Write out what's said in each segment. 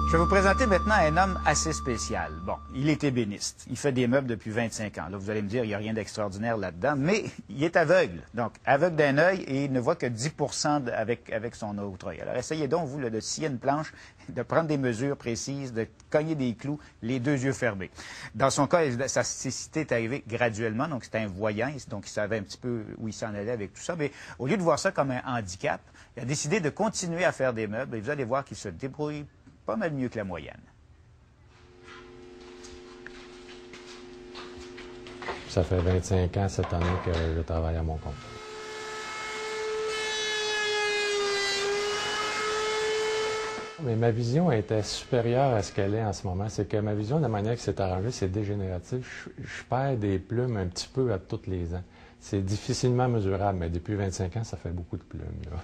Je vais vous présenter maintenant un homme assez spécial. Bon, il est ébéniste. Il fait des meubles depuis 25 ans. Là, vous allez me dire, il n'y a rien d'extraordinaire là-dedans, mais il est aveugle. Donc, aveugle d'un œil et il ne voit que 10 avec son autre œil. Alors, essayez donc, vous, de scier une planche, de prendre des mesures précises, de cogner des clous, les deux yeux fermés. Dans son cas, sa cécité est arrivée graduellement, donc c'est un voyant, donc il savait un petit peu où il s'en allait avec tout ça. Mais au lieu de voir ça comme un handicap, il a décidé de continuer à faire des meubles et vous allez voir qu'il se débrouille pas mal mieux que la moyenne. Ça fait 25 ans cette année que je travaille à mon compte. Mais ma vision était supérieure à ce qu'elle est en ce moment. C'est que ma vision, de la manière que c'est arrangé, c'est dégénératif. Je perds des plumes un petit peu à tous les ans. C'est difficilement mesurable, mais depuis 25 ans, ça fait beaucoup de plumes, là.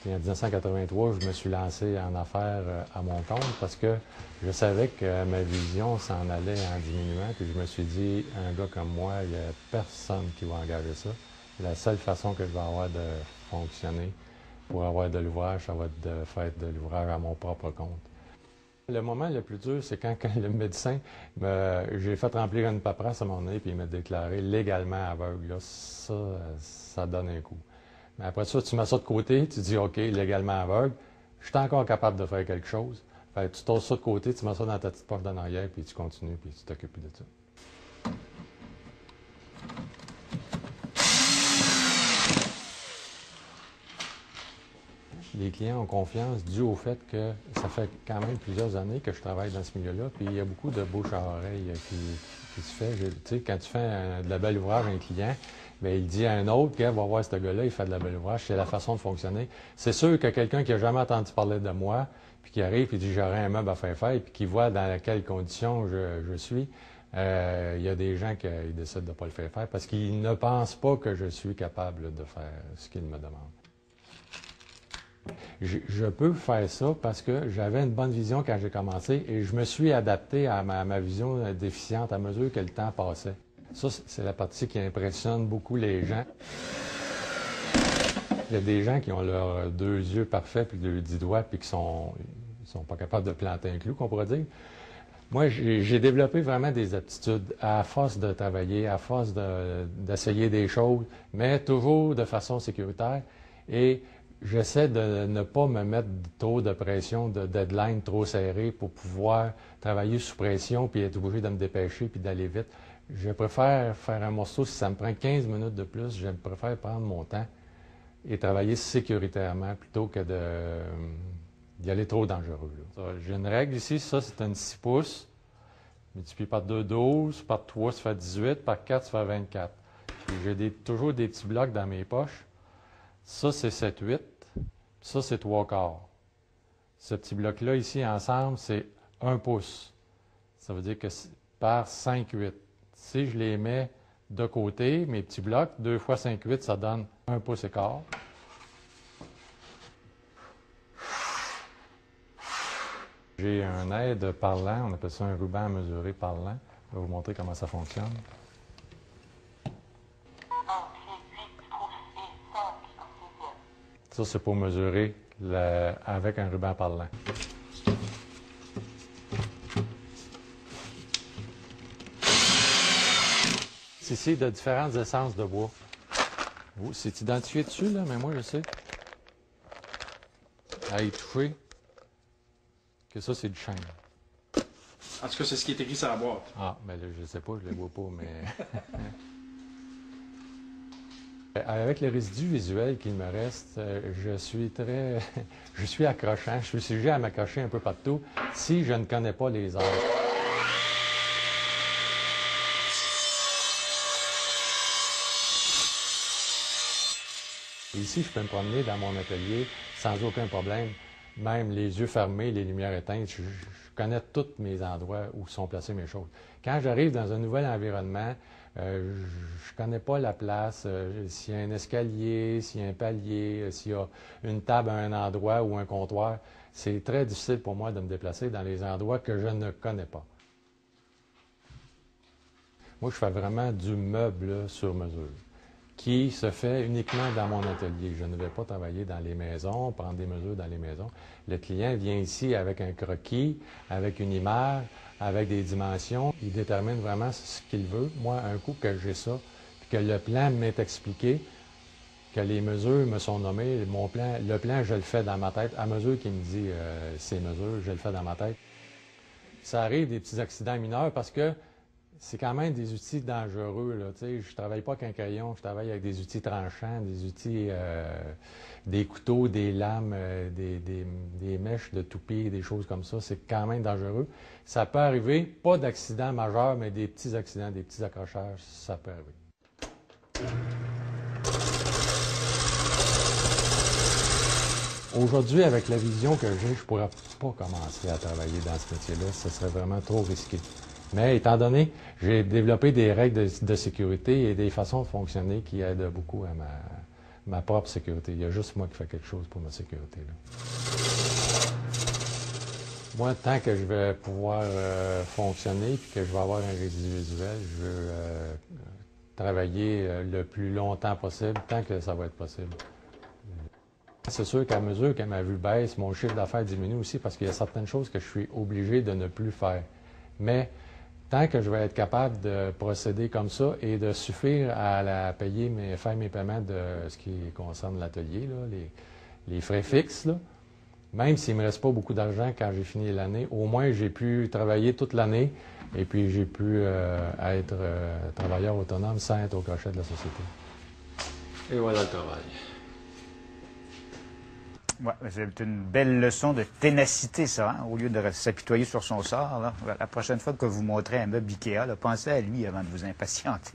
Et en 1983, je me suis lancé en affaires à mon compte parce que je savais que ma vision s'en allait en diminuant. Puis je me suis dit, un gars comme moi, il n'y a personne qui va engager ça. La seule façon que je vais avoir de fonctionner pour avoir de l'ouvrage, ça va être de faire de l'ouvrage à mon propre compte. Le moment le plus dur, c'est quand le médecin, j'ai fait remplir une paperasse à mon nez puis il m'a déclaré légalement aveugle. Là, ça donne un coup. Mais après ça, tu mets ça de côté, tu dis, OK, légalement aveugle, je suis encore capable de faire quelque chose. Fait que tu tosses ça de côté, tu mets ça dans ta petite poche d'en arrière, puis tu continues, puis tu t'occupes de ça. Les clients ont confiance dû au fait que ça fait quand même plusieurs années que je travaille dans ce milieu-là, puis il y a beaucoup de bouche à oreille qui se fait. Tu sais, quand tu fais de la belle ouvrage à un client, bien, il dit à un autre qu'il va voir ce gars-là, il fait de la belle ouvrage, c'est la façon de fonctionner. C'est sûr que quelqu'un qui n'a jamais entendu parler de moi, puis qui arrive et dit j'aurais un meuble à faire, puis qui voit dans quelles conditions je suis, il y a des gens qui décident de ne pas le faire parce qu'ils ne pensent pas que je suis capable de faire ce qu'ils me demandent. Je peux faire ça parce que j'avais une bonne vision quand j'ai commencé et je me suis adapté à ma vision déficiente à mesure que le temps passait. Ça, c'est la partie qui impressionne beaucoup les gens. Il y a des gens qui ont leurs deux yeux parfaits puis leurs 10 doigts puis qui sont pas capables de planter un clou, qu'on pourrait dire. Moi, j'ai développé vraiment des aptitudes à force de travailler, à force d'essayer des choses, mais toujours de façon sécuritaire. Et j'essaie de ne pas me mettre trop de pression, de deadline trop serré pour pouvoir travailler sous pression puis être obligé de me dépêcher puis d'aller vite. Je préfère faire un morceau, si ça me prend 15 minutes de plus, je préfère prendre mon temps et travailler sécuritairement plutôt que d'y aller trop dangereux. J'ai une règle ici, ça c'est un 6 pouces, multiplié par 2, 12, par 3, ça fait 18, par 4, ça fait 24. J'ai toujours des petits blocs dans mes poches. Ça c'est 7, 8, ça c'est 3 quarts. Ce petit bloc-là ici, ensemble, c'est 1 pouce. Ça veut dire que par 5, 8. Si je les mets de côté, mes petits blocs, 2 fois 5, 8, ça donne 1 pouce et quart. J'ai un aide parlant, on appelle ça un ruban à mesurer parlant. Je vais vous montrer comment ça fonctionne. Ça, c'est pour mesurer avec un ruban parlant. C'est ici de différentes essences de bois. C'est identifié dessus, là, mais moi, je sais. À y toucher, que ça, c'est du chêne. En tout cas, c'est ce qui est écrit sur la boîte. Ah, mais là, je sais pas, je les vois pas, mais... Avec le résidu visuel qu'il me reste, je suis accrochant, je suis sujet à m'accrocher un peu partout si je ne connais pas les arts. Ici, je peux me promener dans mon atelier sans aucun problème, même les yeux fermés, les lumières éteintes. Je connais tous mes endroits où sont placées mes choses. Quand j'arrive dans un nouvel environnement, je ne connais pas la place, s'il y a un escalier, s'il y a un palier, s'il y a une table à un endroit ou un comptoir. C'est très difficile pour moi de me déplacer dans les endroits que je ne connais pas. Moi, je fais vraiment du meuble sur mesure. qui se fait uniquement dans mon atelier. Je ne vais pas travailler dans les maisons, prendre des mesures dans les maisons. Le client vient ici avec un croquis, avec une image, avec des dimensions. Il détermine vraiment ce qu'il veut. Moi, un coup que j'ai ça, puis que le plan m'est expliqué, que les mesures me sont nommées, le plan, je le fais dans ma tête. À mesure qu'il me dit ces mesures, je le fais dans ma tête. Ça arrive des petits accidents mineurs parce que c'est quand même des outils dangereux. Là, je ne travaille pas avec un crayon, je travaille avec des outils tranchants, des outils, des couteaux, des lames, des mèches de toupie, des choses comme ça. C'est quand même dangereux. Ça peut arriver, pas d'accident majeur, mais des petits accidents, des petits accrochages, ça peut arriver. Aujourd'hui, avec la vision que j'ai, je ne pourrais pas commencer à travailler dans ce métier-là. Ce serait vraiment trop risqué. Mais étant donné, j'ai développé des règles de sécurité et des façons de fonctionner qui aident beaucoup à ma propre sécurité. Il y a juste moi qui fais quelque chose pour ma sécurité, là. Moi, tant que je vais pouvoir fonctionner et que je vais avoir un résidu visuel, je veux travailler le plus longtemps possible, tant que ça va être possible. C'est sûr qu'à mesure que ma vue baisse, mon chiffre d'affaires diminue aussi parce qu'il y a certaines choses que je suis obligé de ne plus faire. Mais tant que je vais être capable de procéder comme ça et de suffire à faire mes paiements de ce qui concerne l'atelier, les frais fixes, là, même s'il ne me reste pas beaucoup d'argent quand j'ai fini l'année, au moins j'ai pu travailler toute l'année et puis j'ai pu être travailleur autonome sans être au crochet de la société. Et voilà le travail. Ouais, c'est une belle leçon de ténacité, ça, hein? Au lieu de s'apitoyer sur son sort. Là. La prochaine fois que vous montrez un meuble Ikea, là, pensez à lui avant de vous impatienter.